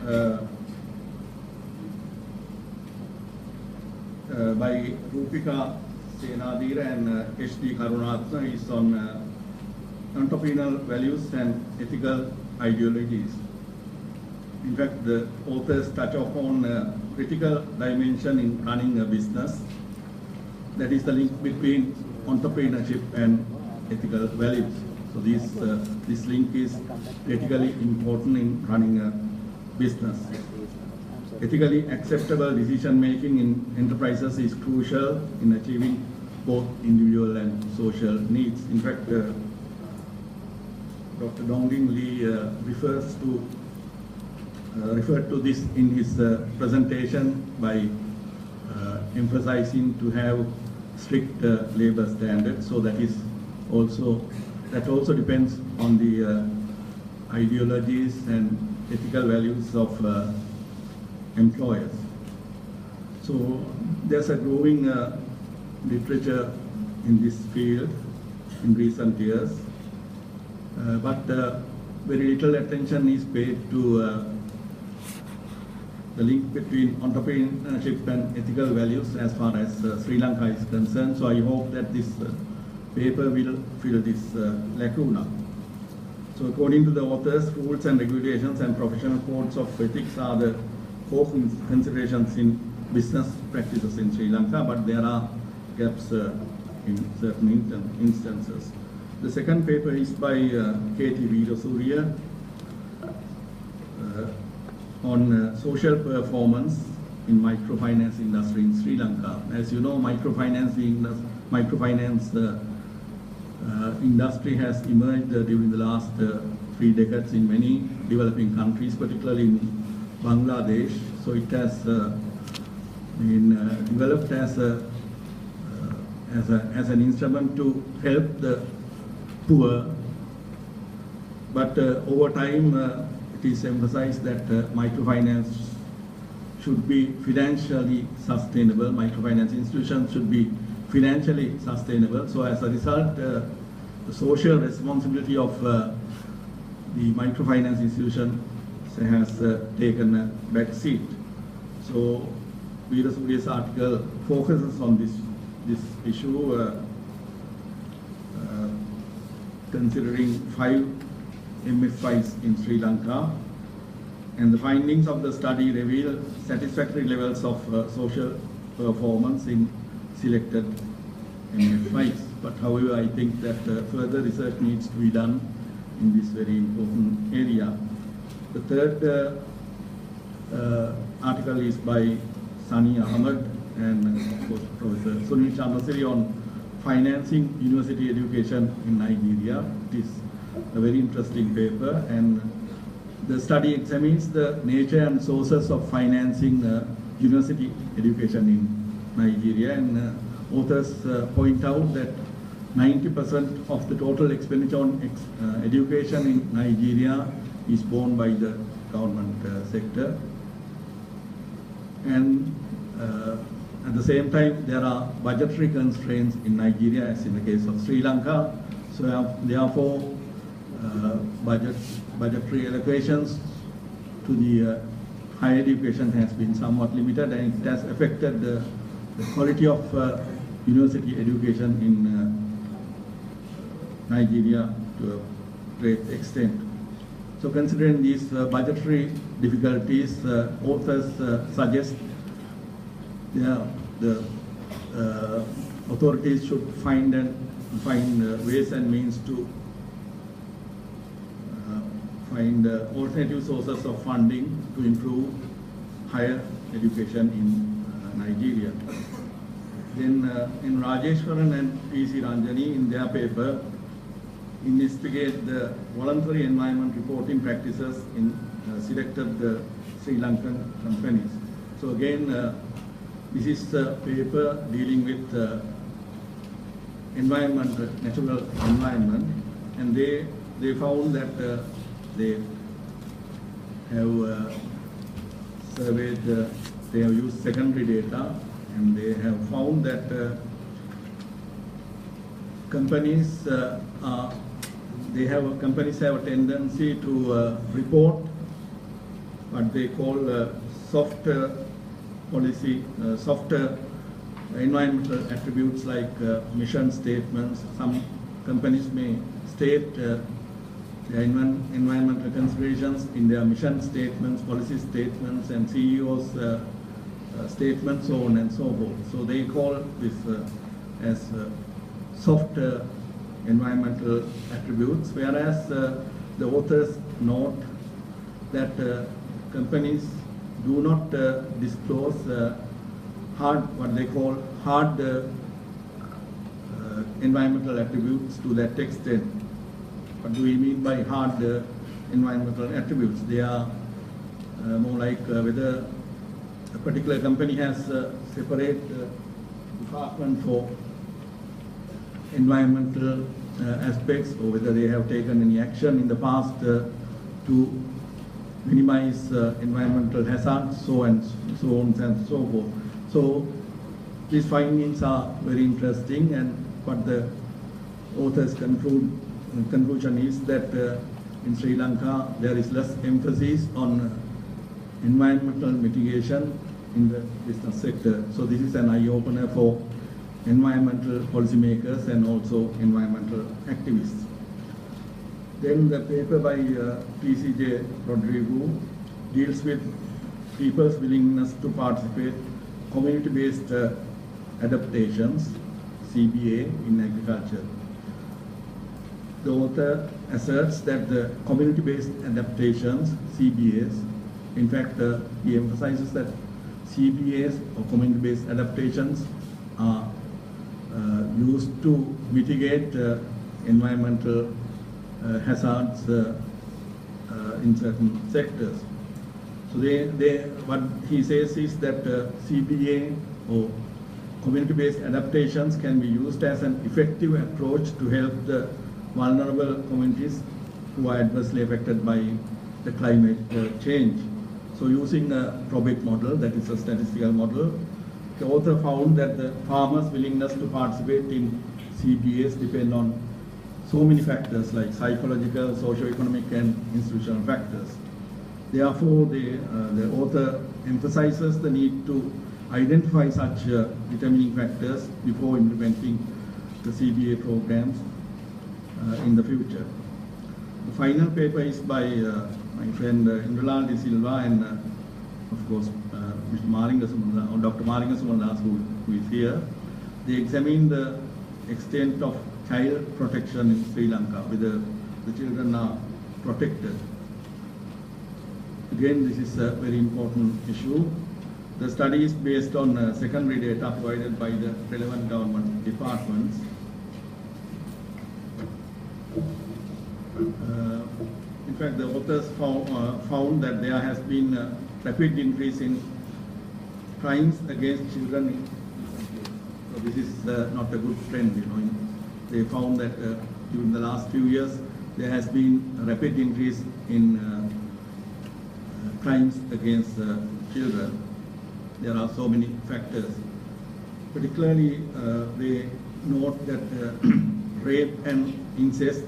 uh, by Rupika Senadira and H.D. Karunatna is on entrepreneurial values and ethical ideologies. In fact, the authors touch upon a critical dimension in running a business, that is the link between entrepreneurship and ethical values. So this link is critically important in running a business. Ethically acceptable decision making in enterprises is crucial in achieving both individual and social needs. In fact, Dr. Dongjin Lee referred to this in his presentation by emphasizing to have strict labor standards. So that also depends on the ideologies and ethical values of employers. So there's a growing literature in this field in recent years, but very little attention is paid to the link between entrepreneurship and ethical values as far as Sri Lanka is concerned. So I hope that this paper will fill this lacuna. So according to the authors, rules and regulations and professional codes of ethics are the core considerations in business practices in Sri Lanka, but there are gaps in certain instances. The second paper is by K.T. Veerasurya on social performance in microfinance industry in Sri Lanka. As you know, microfinance industry has emerged during the last 3 decades in many developing countries, particularly in Bangladesh. So it has been developed as an instrument to help the poor, but over time it is emphasized that microfinance should be financially sustainable. Microfinance institutions should be financially sustainable. So as a result, the social responsibility of the microfinance institution has taken a back seat. So Veerasurya's article focuses on this issue, considering 5 MFIs in Sri Lanka, and the findings of the study reveal satisfactory levels of social performance in selected MFIs. But however, I think that further research needs to be done in this very important area. The third article is by Sani Ahmed and Professor Sunil Chandrasiri on financing university education in Nigeria. It is a very interesting paper, and the study examines the nature and sources of financing university education in Nigeria, and authors point out that 90% of the total expenditure on education in Nigeria is borne by the government sector, and at the same time there are budgetary constraints in Nigeria, as in the case of Sri Lanka. So therefore budgetary allocations to the higher education has been somewhat limited, and it has affected the quality of university education in Nigeria to a great extent. So considering these budgetary difficulties, authors suggest the authorities should find ways and means to find alternative sources of funding to improve higher education in Nigeria. Then in Rajeshwaran and P.C. Ranjani, in their paper, investigate the voluntary environment reporting practices in selected Sri Lankan companies. So again, this is a paper dealing with natural environment, and they found that they have surveyed, they have used secondary data, and they have found that companies have a tendency to report what they call soft policy, soft environmental attributes like mission statements. Some companies may state their environmental considerations in their mission statements, policy statements, and CEOs' statements, so on and so forth. So they call this as soft environmental attributes, whereas the authors note that companies do not disclose what they call hard environmental attributes to that extent. What do we mean by hard environmental attributes? They are more like whether a particular company has a separate department for environmental aspects, or whether they have taken any action in the past to minimize environmental hazards, so on and so forth. So these findings are very interesting, and what the author's conclusion is that in Sri Lanka there is less emphasis on environmental mitigation in the business sector. So this is an eye-opener for environmental policymakers and also environmental activists. Then the paper by TCJ Rodrigo deals with people's willingness to participate community-based adaptations, CBA, in agriculture. The author asserts that the community-based adaptations, CBAs, in fact, he emphasizes that CBAs or community-based adaptations are used to mitigate environmental hazards in certain sectors. So what he says is that CBA or community-based adaptations can be used as an effective approach to help the vulnerable communities who are adversely affected by the climate change. So using a Probit model, that is a statistical model, the author found that the farmers' willingness to participate in CBAs depend on so many factors like psychological, socio-economic, and institutional factors. Therefore, the author emphasizes the need to identify such determining factors before implementing the CBA programs in the future. The final paper is by my friend Indrelal De Silva and of course Mr. Malinga Sumandas, or Dr. Malinga Sumandas, who is here. They examined the extent of child protection in Sri Lanka, whether the children are protected. Again, this is a very important issue. The study is based on secondary data provided by the relevant government departments. In fact, the authors found that there has been a rapid increase in crimes against children. So this is not a good trend, you know. They found that during the last few years there has been a rapid increase in crimes against children. There are so many factors. Particularly, they note that rape and incest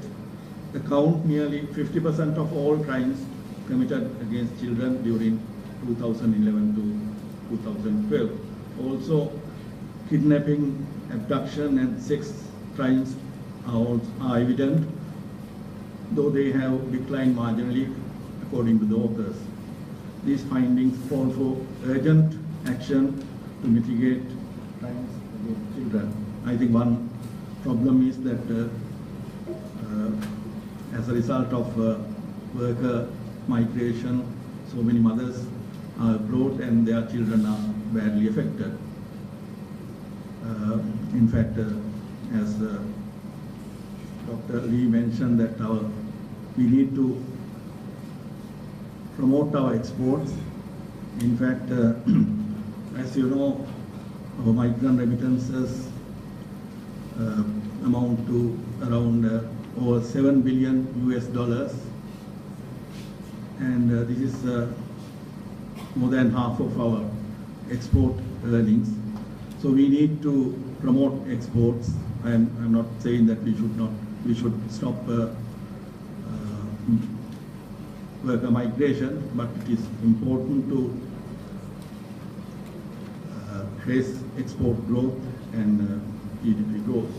account nearly 50% of all crimes committed against children during 2011 to 2012. Also, kidnapping, abduction, and sex crimes are evident, though they have declined marginally according to the authors. These findings call for urgent action to mitigate crimes against children. I think one problem is that as a result of worker migration, so many mothers are abroad and their children are badly affected. In fact, as Dr. Lee mentioned, that we need to promote our exports. In fact, as you know, our migrant remittances amount to around over $7 billion US, and this is more than half of our export earnings. So we need to promote exports. I'm not saying that we should stop worker migration, but it is important to face export growth and GDP growth.